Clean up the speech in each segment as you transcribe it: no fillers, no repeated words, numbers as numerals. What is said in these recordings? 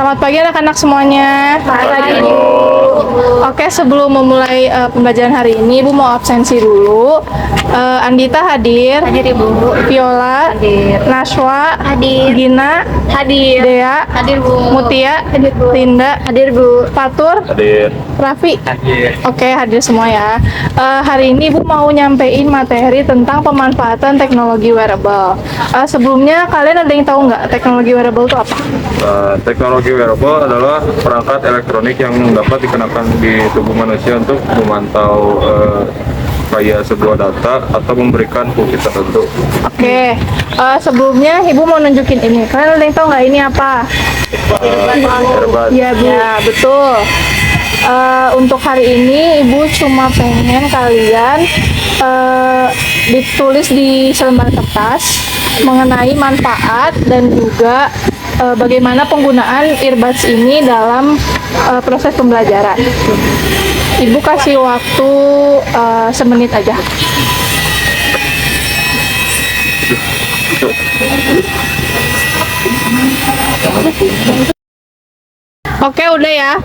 Selamat pagi anak-anak semuanya. Pagi, Bu. Oke, sebelum memulai pembelajaran hari ini, Ibu mau absensi dulu. Andita hadir. Hadir, Ibu. Viola Hadir. Nashwa Hadir. Gina Hadir. Dea Hadir, Bu. Mutia Hadir, Bu. Linda Hadir, Bu. Fatur Hadir. Raffi. Hadir. Oke, hadir semua ya. Hari ini Ibu mau nyampein materi tentang pemanfaatan teknologi wearable. Sebelumnya kalian ada yang tahu nggak teknologi wearable itu apa? Teknologi wearable adalah perangkat elektronik yang dapat dikenakan di tubuh manusia untuk memantau kayak sebuah data atau memberikan fungsi tertentu. Oke, sebelumnya Ibu mau nunjukin ini. Kalian ada yang tahu nggak ini apa? Earbud. Ya, Bu. Ya, betul. Untuk hari ini Ibu cuma pengen kalian ditulis di selembar kertas mengenai manfaat dan juga bagaimana penggunaan earbuds ini dalam proses pembelajaran. Ibu kasih waktu semenit aja. Oke, udah ya.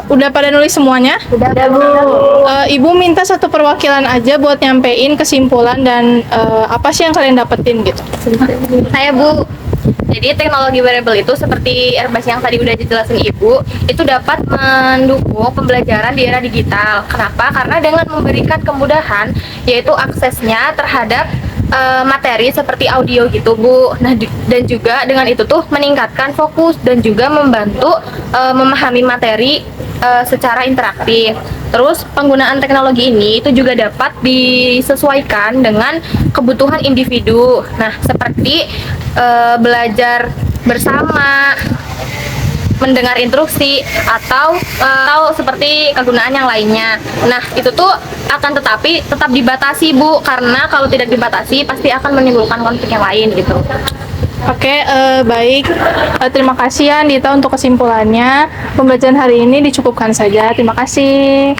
Udah pada nulis semuanya? Udah, Bu. Ibu minta satu perwakilan aja buat nyampein kesimpulan dan apa sih yang kalian dapetin gitu. Saya, Bu. Jadi teknologi wearable itu seperti earbuds yang tadi udah dijelasin Ibu, itu dapat mendukung pembelajaran di era digital. Kenapa? Karena dengan memberikan kemudahan, yaitu aksesnya terhadap materi seperti audio gitu, Bu. Nah, dan juga dengan itu tuh meningkatkan fokus dan juga membantu memahami materi secara interaktif. Terus penggunaan teknologi ini itu juga dapat disesuaikan dengan kebutuhan individu. Nah, seperti belajar bersama, mendengar instruksi atau seperti kegunaan yang lainnya. Nah, itu tuh akan tetap dibatasi, Bu, karena kalau tidak dibatasi pasti akan menimbulkan konflik yang lain gitu. Oke, baik. Terima kasih ya Andita untuk kesimpulannya. Pembelajaran hari ini dicukupkan saja. Terima kasih.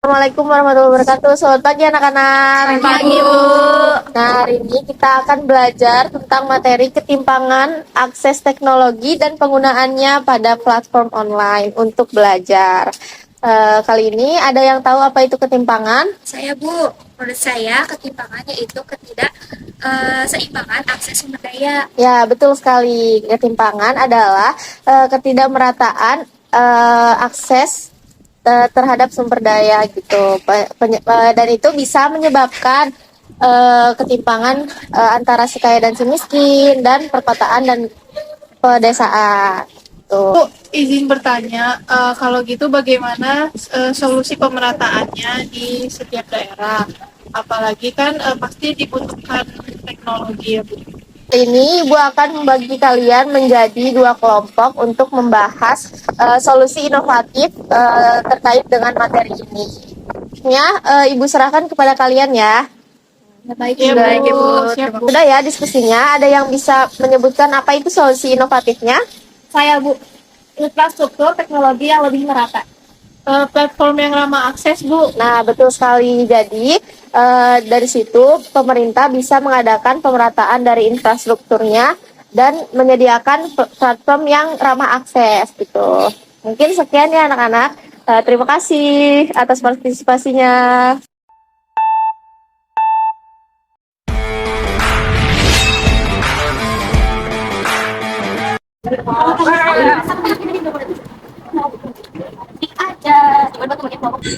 Assalamualaikum warahmatullahi wabarakatuh. Selamat pagi anak-anak. Selamat pagi, Bu. Nah, hari ini kita akan belajar tentang materi ketimpangan akses teknologi dan penggunaannya pada platform online untuk belajar. Kali ini ada yang tahu apa itu ketimpangan? Saya, Bu. Menurut saya ketimpangannya itu ketidakseimbangan akses sumber daya. Ya, betul sekali. Ketimpangan adalah ketidakmerataan akses terhadap sumber daya gitu. Dan itu bisa menyebabkan ketimpangan antara si kaya dan si miskin dan perkotaan dan pedesaan. Bu, izin bertanya, kalau gitu bagaimana solusi pemerataannya di setiap daerah? Apalagi kan pasti dibutuhkan teknologi ya, Bu. Ini Ibu akan membagi kalian menjadi dua kelompok untuk membahas solusi inovatif terkait dengan materi ini. Ibu serahkan kepada kalian ya. Baik, Ya, baik, Bu. Bu. Siap, Bu. Sudah ya diskusinya. Ada yang bisa menyebutkan apa itu solusi inovatifnya? Saya, Bu. Infrastruktur teknologi yang lebih merata. Platform yang ramah akses, Bu. Nah, betul sekali. Jadi, dari situ pemerintah bisa mengadakan pemerataan dari infrastrukturnya dan menyediakan platform yang ramah akses gitu. Mungkin sekian ya anak-anak. Terima kasih atas partisipasinya.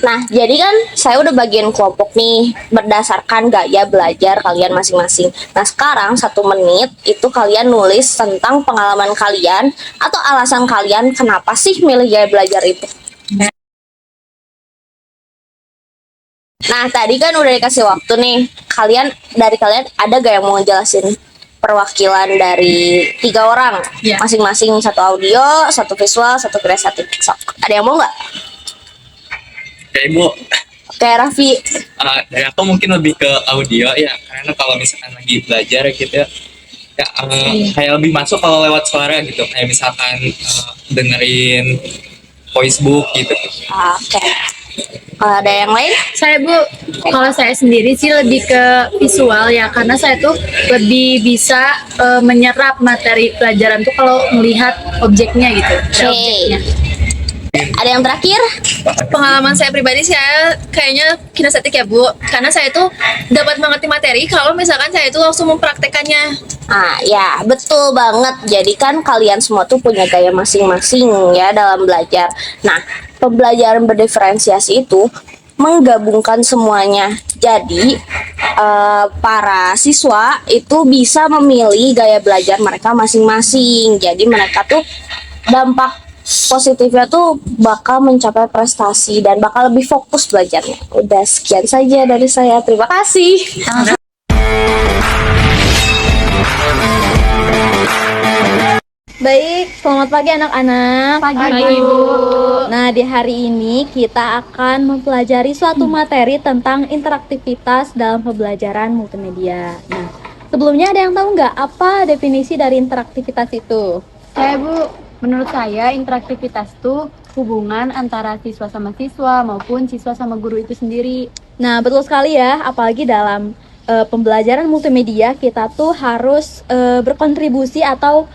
Nah, jadi kan saya udah bagian kelompok nih berdasarkan gaya belajar kalian masing-masing. Nah, sekarang 1 menit itu kalian nulis tentang pengalaman kalian atau alasan kalian kenapa sih milih gaya belajar itu. Nah, tadi kan udah dikasih waktu nih. Dari kalian ada gak yang mau jelasin perwakilan dari 3 orang? Ya. Masing-masing 1 audio, 1 visual, 1 kreatif. So, ada yang mau nggak? Oke, Bu. Oke, Raffi. Dari aku mungkin lebih ke audio ya, karena kalau misalkan lagi belajar gitu ya, kayak lebih masuk kalau lewat suara gitu, kayak misalkan dengerin voice book gitu. Oke. Kalau ada yang lain? Saya Bu, kalau saya sendiri sih lebih ke visual ya, karena saya tuh lebih bisa menyerap materi pelajaran tuh kalau melihat objeknya gitu. Ada objeknya. Ada yang terakhir? Pengalaman saya pribadi saya kayaknya kinestetik ya Bu, karena saya tuh dapat mengerti materi kalau misalkan saya itu langsung mempraktekannya. Ah ya, betul banget. Jadi kan kalian semua tuh punya gaya masing-masing ya dalam belajar. Nah, pembelajaran berdiferensiasi itu menggabungkan semuanya. Jadi para siswa itu bisa memilih gaya belajar mereka masing-masing. Jadi mereka tuh dampak positifnya tuh bakal mencapai prestasi dan bakal lebih fokus belajarnya. Udah sekian saja dari saya. Terima kasih. Baik, selamat pagi anak-anak. Pagi, Bu. Nah, di hari ini kita akan mempelajari suatu materi tentang interaktivitas dalam pembelajaran multimedia. Nah, sebelumnya ada yang tahu nggak apa definisi dari interaktivitas itu? Saya Bu, menurut saya interaktivitas itu hubungan antara siswa sama siswa maupun siswa sama guru itu sendiri. Nah, betul sekali ya, apalagi dalam pembelajaran multimedia kita tuh harus berkontribusi atau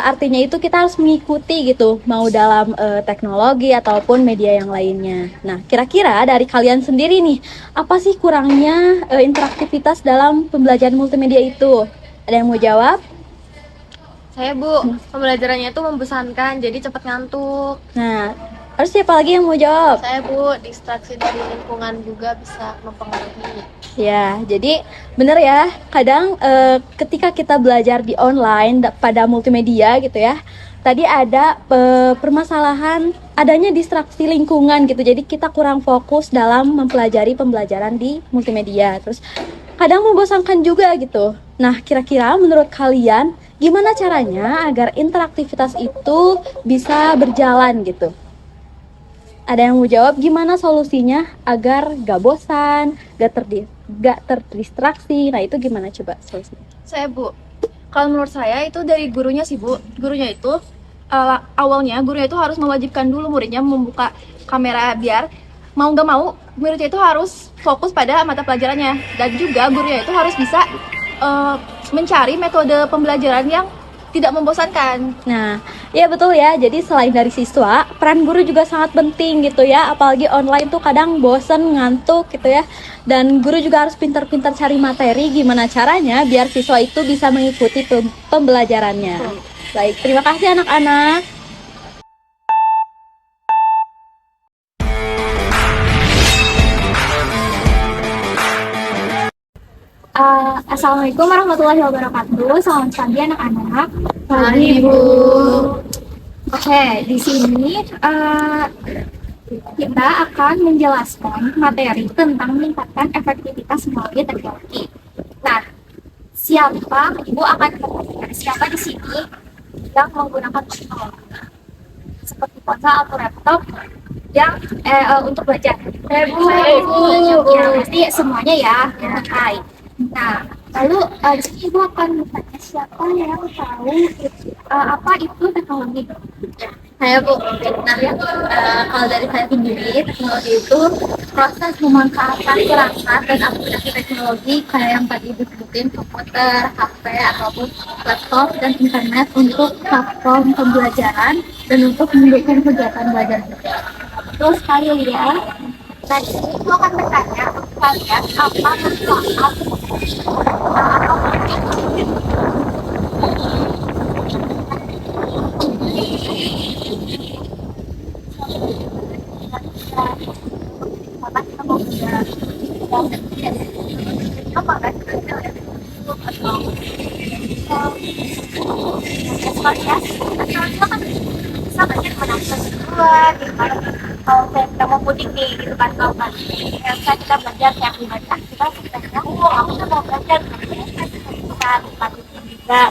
artinya itu kita harus mengikuti gitu, mau dalam teknologi ataupun media yang lainnya. Nah, kira-kira dari kalian sendiri nih, apa sih kurangnya interaktivitas dalam pembelajaran multimedia itu? Ada yang mau jawab? Saya Bu, pembelajarannya itu membosankan, jadi cepat ngantuk. Nah, harus siapa lagi yang mau jawab? Saya Bu, distraksi dari lingkungan juga bisa mempengaruhi. Ya, jadi bener ya, kadang ketika kita belajar di online pada multimedia gitu ya, tadi ada permasalahan adanya distraksi lingkungan gitu, jadi kita kurang fokus dalam mempelajari pembelajaran di multimedia. Terus kadang membosankan juga gitu. Nah, kira-kira menurut kalian gimana caranya agar interaktivitas itu bisa berjalan gitu? Ada yang mau jawab gimana solusinya agar gak bosan, gak terdistraksi? Nah, itu gimana coba solusinya? Saya Bu, kalau menurut saya itu dari gurunya sih Bu. Gurunya itu awalnya gurunya itu harus mewajibkan dulu muridnya membuka kamera biar mau nggak mau muridnya itu harus fokus pada mata pelajarannya, dan juga gurunya itu harus bisa mencari metode pembelajaran yang tidak membosankan. Nah, ya betul ya. Jadi selain dari siswa, peran guru juga sangat penting gitu ya. Apalagi online tuh kadang bosen, ngantuk gitu ya. Dan guru juga harus pintar-pintar cari materi gimana caranya biar siswa itu bisa mengikuti pembelajarannya. Baik, terima kasih anak-anak. Assalamualaikum warahmatullahi wabarakatuh. Selamat pagi anak-anak. Pagi, Bu. Oke, di sini kita akan menjelaskan materi tentang meningkatkan efektivitas melalui teknologi. Nah, Ibu akan mengatakan siapa di sini yang menggunakan teknologi seperti ponsel atau laptop yang untuk belajar. Bu. Ya, pasti semuanya ya. Hai. Nah, lalu di sini Ibu akan bertanya siapa yang tahu apa itu teknologi. Saya Bu, nah kalau dari saya sendiri, teknologi itu proses memanfaatkan perangkat dan aplikasi teknologi kayak yang tadi Ibu sebutin, komputer, HP, ataupun laptop dan internet untuk platform pembelajaran dan untuk mendukung kegiatan belajar juga. Terus sekali ya, nah di sini Ibu akan bertanya untuk kalian apa manfaat kalau kita mau mudik nih gitu kan, kalau kan kita belajar kayak gimana kita sebenarnya aku tuh mau belajar gitu kan juga.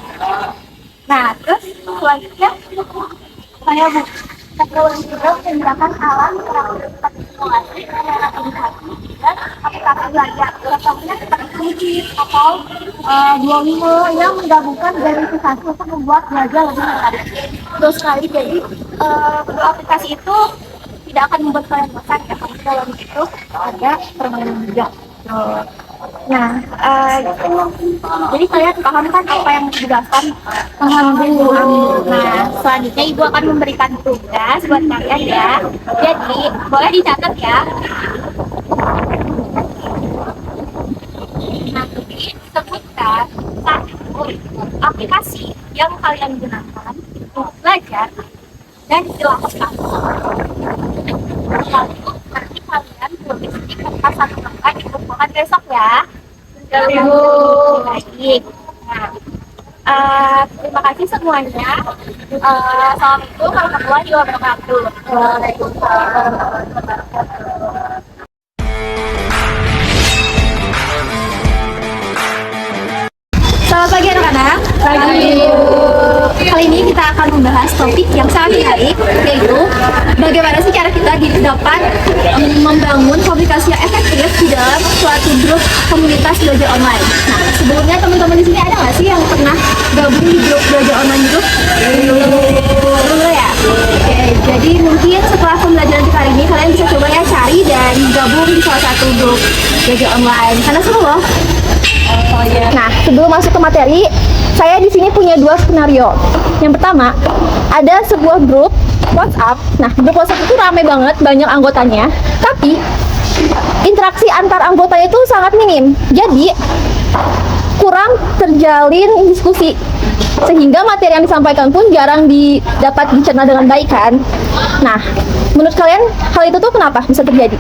Nah terus selanjutnya saya teknologi juga menggunakan alat interaktif simulasi edukasi dan aplikasi belajar. Contohnya seperti Quiz atau Duolingo yang menggabungkan gamifikasi untuk membuat belajar lebih menarik. Terus sekali, jadi kedua aplikasi itu tidak akan membuat kalian bosan ya, karena dalam itu ada permainan juga. Nah, jadi kalian paham kan apa yang dijelaskan? Paham dulu. Nah, selanjutnya ibu akan memberikan tugas buat kalian ya. Jadi boleh dicatat ya. Nanti sebutkan satu aplikasi yang kalian gunakan untuk belajar dan jelaskan. Lalu nanti kalian tulis di kertas satu lembar dikumpulkan besok ya. Baik. Nah, terima kasih semuanya. Assalamualaikum warahmatullahi wabarakatuh. Selamat pagi anak-anak. Kali ini kita akan membahas topik yang sangat menarik, yaitu bagaimana sih cara kita dapat membangun komunikasi yang efektif di dalam suatu grup komunitas belajar online. Nah, sebelumnya teman-teman di sini ada nggak sih yang pernah gabung di grup belajar online itu? Belum ya? Oke, jadi mungkin setelah pembelajaran kita hari ini kalian bisa coba ya cari dan gabung di salah satu grup belajar online. Karena seru loh. Nah, sebelum masuk ke materi, saya di sini punya dua skenario. Yang pertama, ada sebuah grup WhatsApp. Nah, grup WhatsApp itu ramai banget, banyak anggotanya. Tapi interaksi antar anggotanya itu sangat minim. Jadi kurang terjalin diskusi. Sehingga materi yang disampaikan pun jarang dapat dicerna dengan baik kan. Nah, menurut kalian hal itu tuh kenapa bisa terjadi?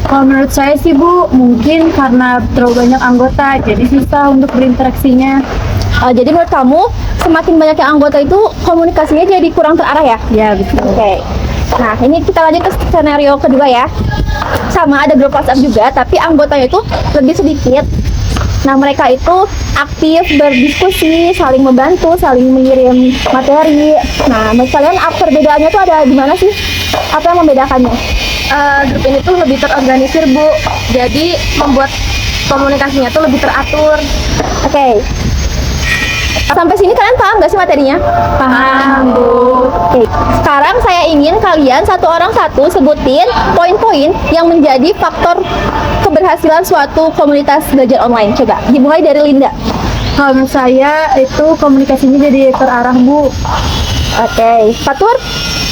Kalau menurut saya sih Bu, mungkin karena terlalu banyak anggota, jadi susah untuk berinteraksinya. Jadi menurut kamu, semakin banyaknya anggota itu komunikasinya jadi kurang terarah ya? Ya, betul. Oke. Nah, ini kita lanjut ke skenario kedua ya. Sama ada grup WhatsApp juga, tapi anggotanya itu lebih sedikit. Nah, mereka itu aktif berdiskusi, saling membantu, saling mengirim materi. Nah, menurut kalian perbedaannya tuh ada di mana sih? Apa yang membedakannya? Grup ini tuh lebih terorganisir Bu, jadi membuat komunikasinya tuh lebih teratur. Oke. Sampai sini kalian paham gak sih materinya? Paham Bu. Oke. Sekarang saya ingin kalian satu orang satu sebutin poin-poin yang menjadi faktor keberhasilan suatu komunitas belajar online. Coba dimulai dari Linda. Kalau menurut saya itu komunikasinya jadi terarah Bu. Oke. Fatur?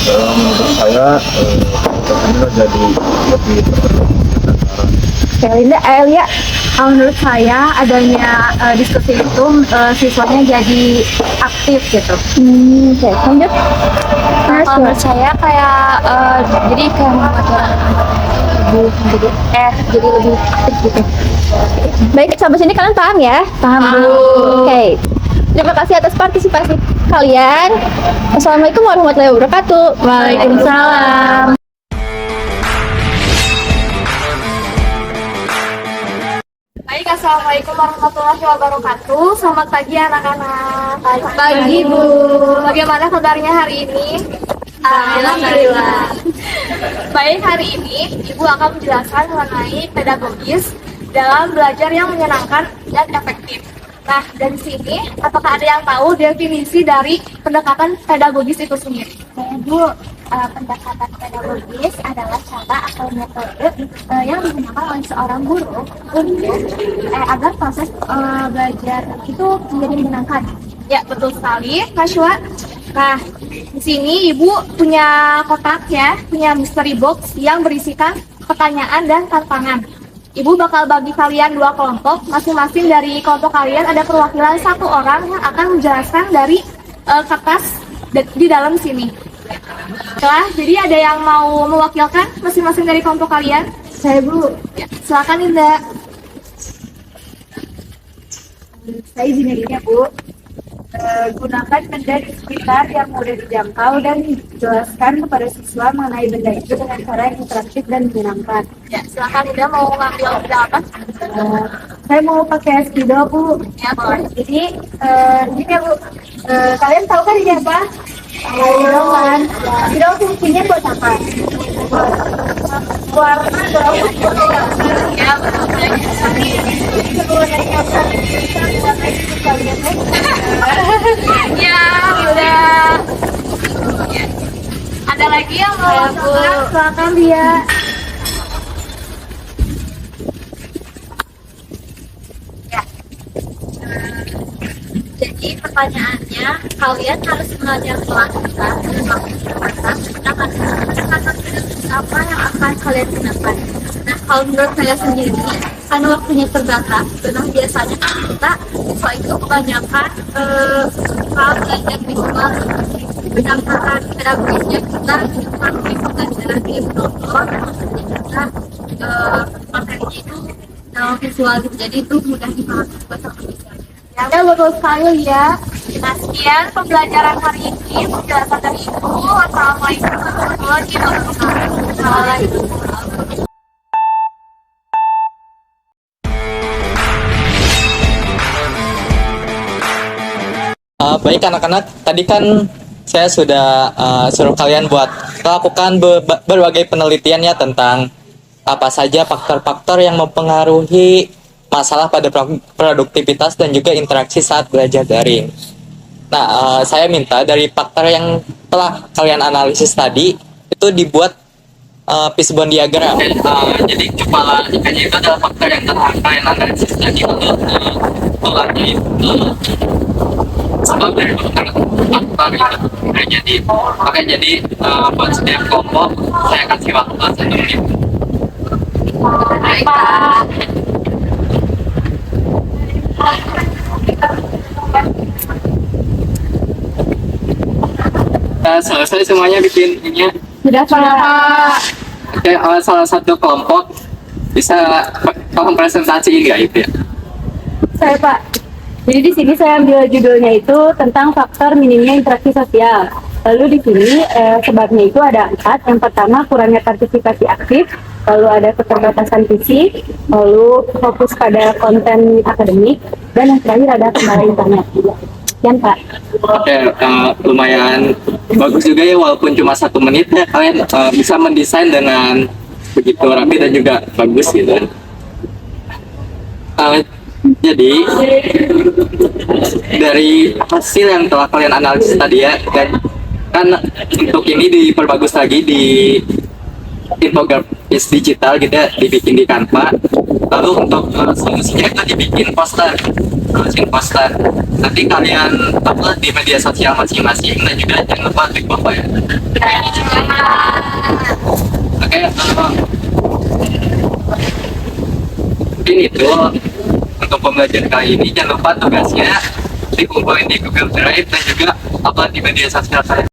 Menurut saya ini jadi lebih Oke, Linda. Elia? Menurut saya adanya diskusi itu siswanya jadi aktif gitu. Oke, lanjut. Kalau menurut saya kayak jadi jadi lebih aktif gitu. Baik, sampai sini kalian paham ya? Paham Bu. Oke. Terima kasih atas partisipasi kalian. Assalamualaikum warahmatullahi wabarakatuh. Waalaikumsalam. Baik, assalamualaikum warahmatullahi wabarakatuh. Selamat pagi anak-anak. Pagi Bu. Bagaimana kabarnya hari ini? Alhamdulillah. Baik, hari ini Ibu akan menjelaskan mengenai pedagogis dalam belajar yang menyenangkan dan efektif. Nah, dari sini, apakah ada yang tahu definisi dari pendekatan pedagogis itu sendiri? Bu, pendekatan pedagogis adalah cara atau metode yang digunakan oleh seorang guru untuk agar proses belajar itu menjadi menyenangkan. Ya, betul sekali, Nashwa. Nah, di sini Ibu punya kotak ya, punya mystery box yang berisikan pertanyaan dan tantangan. Ibu bakal bagi kalian dua kelompok, masing-masing dari kelompok kalian ada perwakilan satu orang yang akan menjelaskan dari kertas di dalam sini. Setelah, jadi ada yang mau mewakilkan masing-masing dari kelompok kalian? Saya Bu. Ya, silakan Linda. Saya izin ya Bu. Gunakan benda di sekitar yang mudah dijangkau dan jelaskan kepada siswa mengenai benda itu dengan cara yang interaktif dan menyenangkan. Ya, silakan Linda mau ngambil benda apa? Saya mau pakai spidol Bu. Ya, boleh. Jadi ini ya Bu. Kalian tahu kan ini apa? Spidol kan. Spidol fungsinya buat apa? Warna berapa? Ya, boleh. Ya, udah. Ada lagi yang mau silakan ya. Jadi pertanyaannya, kalian harus mengajar kelas kita apa yang akan kalian gunakan. Nah, kalau menurut saya sendiri, karena waktunya terbatas, nah biasanya kan kita siswa itu kebanyakan hal belajar visual, berdasarkan pedagogisnya kita pakai pembelajaran di nonton, kita materinya itu visual gitu, jadi itu mudah dipahami buat sama. Ya, betul sekali ya. Nah, sekian pembelajaran hari ini. Penjelasan dari Ibu. Wassalamualaikum warahmatullahi wabarakatuh. Baik anak-anak, tadi kan saya sudah suruh kalian buat melakukan berbagai penelitian ya tentang apa saja faktor-faktor yang mempengaruhi masalah pada produktivitas dan juga interaksi saat belajar daring. Nah, saya minta dari faktor yang telah kalian analisis tadi itu dibuat fishbone diagram. Jadi kepala ikannya itu adalah faktor yang telah kalian analisis tadi untuk polanya itu sebab dari faktor itu. Jadi buat setiap kelompok saya kasih waktu 1 menit. Baik, Pak. Selesai semuanya bikinnya. Sudah, Pak. Oke, salah satu kelompok bisa tolong presentasiin nggak itu ya? Saya, Pak. Jadi di sini saya ambil judulnya itu tentang faktor minimnya interaksi sosial. Lalu di sini sebabnya itu ada 4. Yang pertama kurangnya partisipasi aktif, lalu ada keterbatasan fisik, lalu fokus pada konten akademik, dan yang terakhir ada kendala internet. Sekian, Pak. Oke, lumayan bagus juga ya walaupun cuma 1 menit ya kalian bisa mendesain dengan begitu rapi dan juga bagus gitu. Jadi dari hasil yang telah kalian analisis tadi ya, dan kan untuk ini diperbagus lagi di infografis digital gitu ya, dibikin di Canva. Lalu untuk solusinya itu dibikin poster. Nanti kalian upload di media sosial masing-masing dan juga jangan lupa klik bawah ya. Oke, mungkin itu untuk pembelajaran kali ini. Jangan lupa tugasnya dikumpulin di Google Drive dan juga upload di media sosial kalian.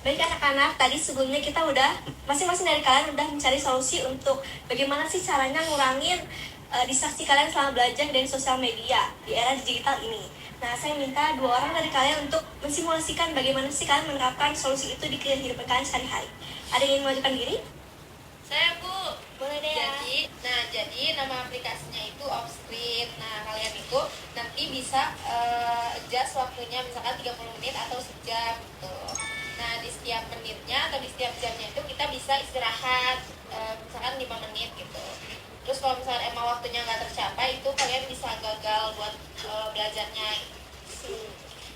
Baik anak-anak, tadi sebelumnya kita udah masing-masing dari kalian udah mencari solusi untuk bagaimana sih caranya ngurangin distraksi kalian selama belajar dari sosial media di era digital ini. Nah, saya minta 2 orang dari kalian untuk mensimulasikan bagaimana sih kalian menerapkan solusi itu di kehidupan kalian sehari-hari. Ada yang ingin mengajukan diri? Saya, Bu. Boleh deh ya. Jadi nama aplikasinya itu Offscreen. Nah, kalian itu nanti bisa adjust waktunya misalkan 30 menit atau sejam gitu. Nah, di setiap menitnya atau di setiap jamnya itu kita bisa istirahat misalkan 5 menit gitu. Terus kalau misalkan emang waktunya nggak tercapai, itu kalian bisa gagal buat belajarnya.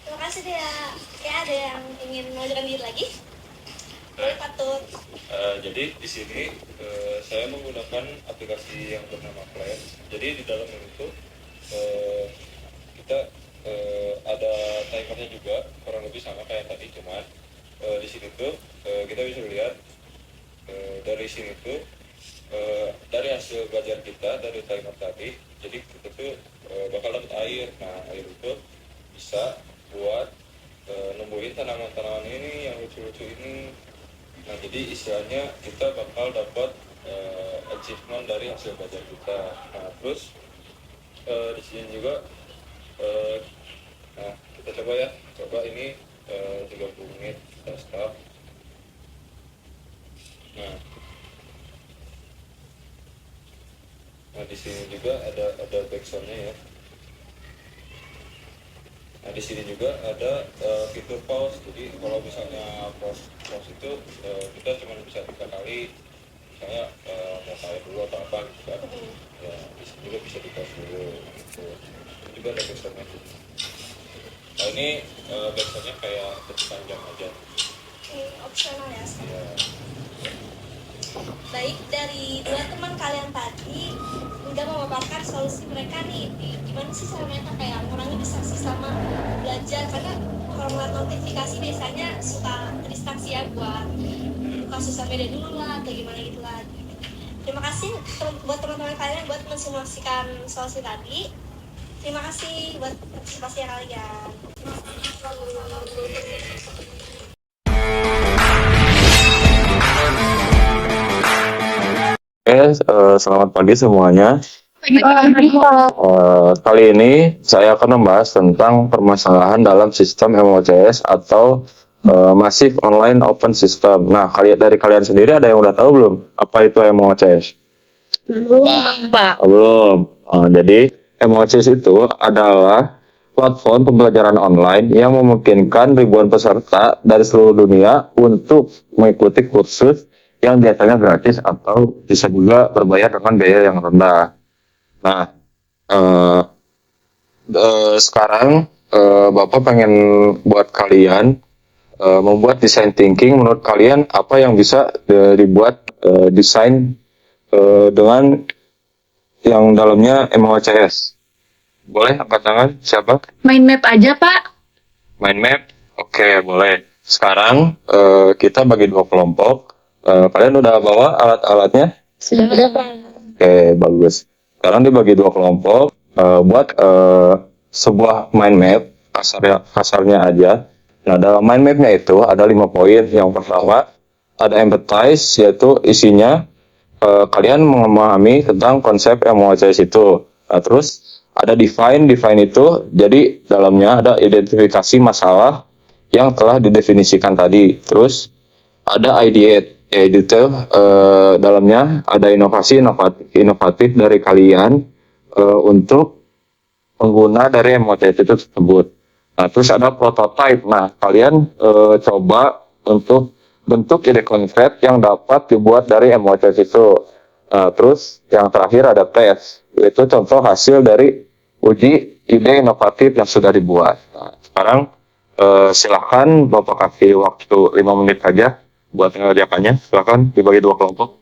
Terima kasih deh ya. Oke, ada yang ingin mengajukan diri lagi? Boleh, Patut. Jadi di sini saya menggunakan aplikasi yang bernama Plan. Jadi di dalam itu kita ada timernya juga, kurang lebih sama kayak tadi, cuman di sini tuh kita bisa lihat dari sini tuh dari hasil belajar kita dari timer tadi. Jadi kita tuh bakal dapat air. Nah, air itu bisa buat numbuhin tanaman-tanaman ini yang lucu-lucu ini. Nah, jadi istilahnya kita bakal dapat achievement dari hasil belajar kita. Nah, terus di sini juga nah, kita coba ya, ini 30 menit kita start. Nah, di sini juga ada backsoundnya ya. Nah, di sini juga ada fitur pause. Jadi kalau misalnya pause itu kita cuma bisa 3 kali. Misalnya mau kayak dulu atau apa gitu kan. Ya, di sini juga bisa di pause dulu gitu. Itu juga ada backsoundnya. Nah ini biasanya kayak ketukan jam aja. Oke, opsional ya. Ya. Baik, dari dua teman kalian tadi udah memaparkan solusi mereka nih. Gimana sih cara mereka kayak mengurangi distraksi sama belajar? Karena kalau melihat notifikasi biasanya suka distraksi ya buat buka sosial media dulu lah, kayak gimana gitu lah. Terima kasih buat teman-teman kalian buat mensimulasikan solusi tadi. Terima kasih buat partisipasi kalian. Selamat pagi semuanya. Kali ini saya akan membahas tentang permasalahan dalam sistem MOCS atau Massive Online Open System. Nah, dari kalian sendiri ada yang udah tahu belum apa itu MOCS? Belum. Jadi MOCS itu adalah platform pembelajaran online yang memungkinkan ribuan peserta dari seluruh dunia untuk mengikuti kursus yang biasanya gratis atau bisa juga berbayar dengan biaya yang rendah. Nah, sekarang Bapak pengen buat kalian membuat design thinking. Menurut kalian apa yang bisa dibuat desain dengan yang dalamnya MOCS? Boleh angkat tangan siapa? Mind map aja, Pak. Mind map? Oke, boleh. Sekarang kita bagi dua kelompok. Kalian udah bawa alat-alatnya? Sudah. Oke, bagus. Sekarang dibagi dua kelompok, buat sebuah mind map, kasarnya aja. Nah, dalam mind mapnya itu ada 5 poin. Yang pertama, ada empathize, yaitu isinya kalian memahami tentang konsep MOCS itu. Nah, terus ada define itu, jadi dalamnya ada identifikasi masalah yang telah didefinisikan tadi. Terus ada ideate, yaitu dalamnya ada inovasi inovatif dari kalian untuk pengguna dari MOCS itu tersebut. Nah, terus ada prototype. Nah, kalian coba untuk bentuk ide konsep yang dapat dibuat dari MOCS itu. Terus yang terakhir ada tes, itu contoh hasil dari uji ide inovatif yang sudah dibuat. Nah, sekarang silakan Bapak kasih waktu 5 menit saja buat mengerjakannya. Silakan dibagi dua kelompok.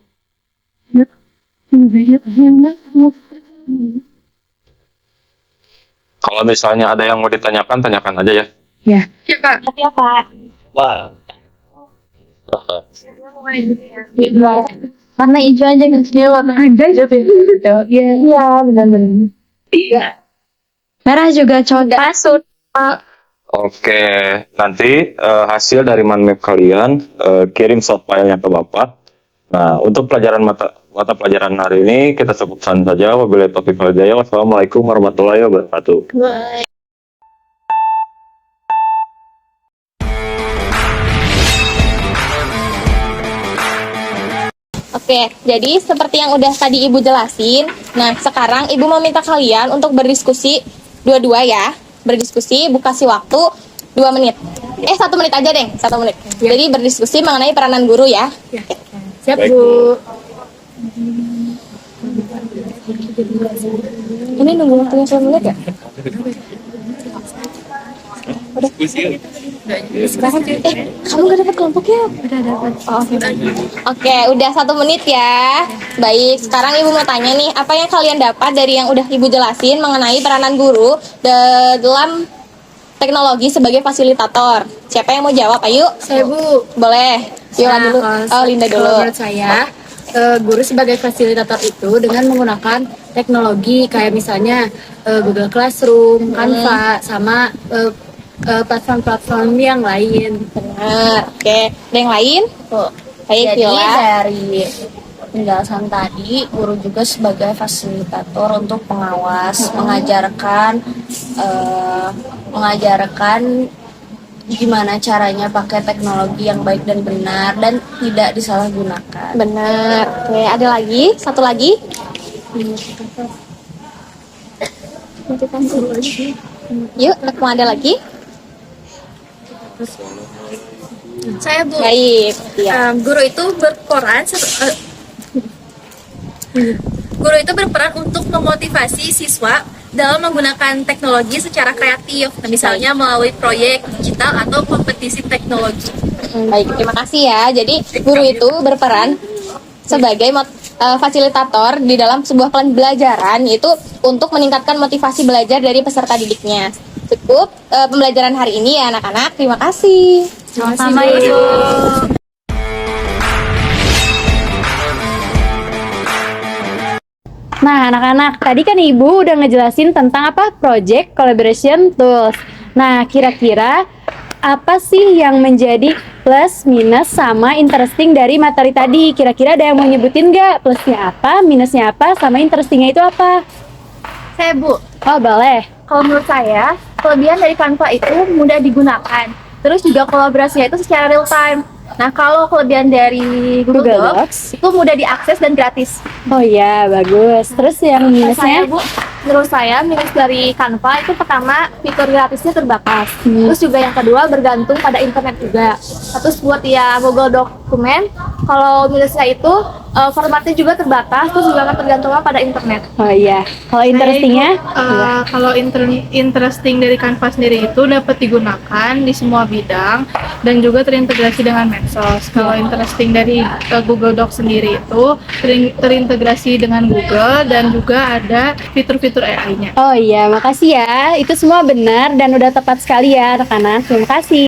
Kalau misalnya ada yang mau ditanyakan, tanyakan aja ya. Ya, Pak. Ya, Pak. Wah. Warna hijau aja kan dia warna aja gitu. Iya, benar-benar. Iya. Merah juga cocok. Masuk, Pak. Oke, nanti hasil dari mind map kalian kirim short file-nya ke Bapak. Nah, untuk pelajaran mata pelajaran hari ini kita cukupkan saja. Wabillahi taufiq wal hidayah. Wassalamualaikum warahmatullahi wabarakatuh. Oke, jadi seperti yang udah tadi Ibu jelasin, nah sekarang Ibu mau minta kalian untuk berdiskusi dua-dua ya. Berdiskusi, Ibu kasih waktu 2 menit. 1 menit aja deh, 1 menit. Jadi berdiskusi mengenai peranan guru ya. Siap, Bu. Ini nunggu waktunya 1 menit ya? Udah. Sekarang, kamu gak dapat kelompoknya? Udah dapat. Oh, oke, udah 1 menit ya. Baik, sekarang Ibu mau tanya nih, apa yang kalian dapat dari yang udah Ibu jelasin mengenai peranan guru dalam teknologi sebagai fasilitator? Siapa yang mau jawab? Ayo. Saya, Bu. Boleh. Yola dulu. Oh, Linda dulu. Kalau menurut saya, guru sebagai fasilitator itu dengan menggunakan teknologi kayak misalnya Google Classroom, Canva, sama platform-platform yang lain. Benar. Oke. Ada yang lain? Baik, Jadi Yola. dari penjelasan tadi, guru juga sebagai fasilitator untuk pengawas, mengajarkan gimana caranya pakai teknologi yang baik dan benar dan tidak disalahgunakan. Benar. Oke, ada lagi? Satu lagi? Yuk, mau ada lagi? Saya, Bu. Baik. Ya. Guru itu berperan untuk memotivasi siswa dalam menggunakan teknologi secara kreatif, misalnya melalui proyek digital atau kompetisi teknologi. Baik, terima kasih ya. Jadi guru itu berperan sebagai fasilitator di dalam sebuah pembelajaran, itu untuk meningkatkan motivasi belajar dari peserta didiknya. Cukup pembelajaran hari ini ya anak-anak. Terima kasih. Sama Ibu. Nah, anak-anak, tadi kan Ibu udah ngejelasin tentang apa? Project Collaboration Tools. Nah, kira-kira apa sih yang menjadi plus, minus, sama interesting dari materi tadi? Kira-kira ada yang mau nyebutin nggak? Plusnya apa, minusnya apa, sama interestingnya itu apa? Saya Bu, Oh, boleh. kalau menurut saya, kelebihan dari Canva itu mudah digunakan. Terus juga kolaborasinya itu secara real time. Nah, kalau kelebihan dari Google Google Docs, itu mudah diakses dan gratis. Oh iya, bagus. Terus yang minusnya? Bu, menurut saya minus dari Canva itu pertama fitur gratisnya terbatas. Terus juga yang kedua bergantung pada internet juga. Terus buat ya Google Dokumen, kalau minusnya itu formatnya juga terbatas, terus juga ketergantungan pada internet. Oh iya. Kalau interestingnya? Kalau interesting dari Canva sendiri itu dapat digunakan di semua bidang dan juga terintegrasi dengan medsos. Kalau interesting dari Google Docs sendiri itu terintegrasi dengan Google dan juga ada fitur-fitur AI-nya. Oh iya, makasih ya. Itu semua benar dan udah tepat sekali ya anak-anak. Terima kasih.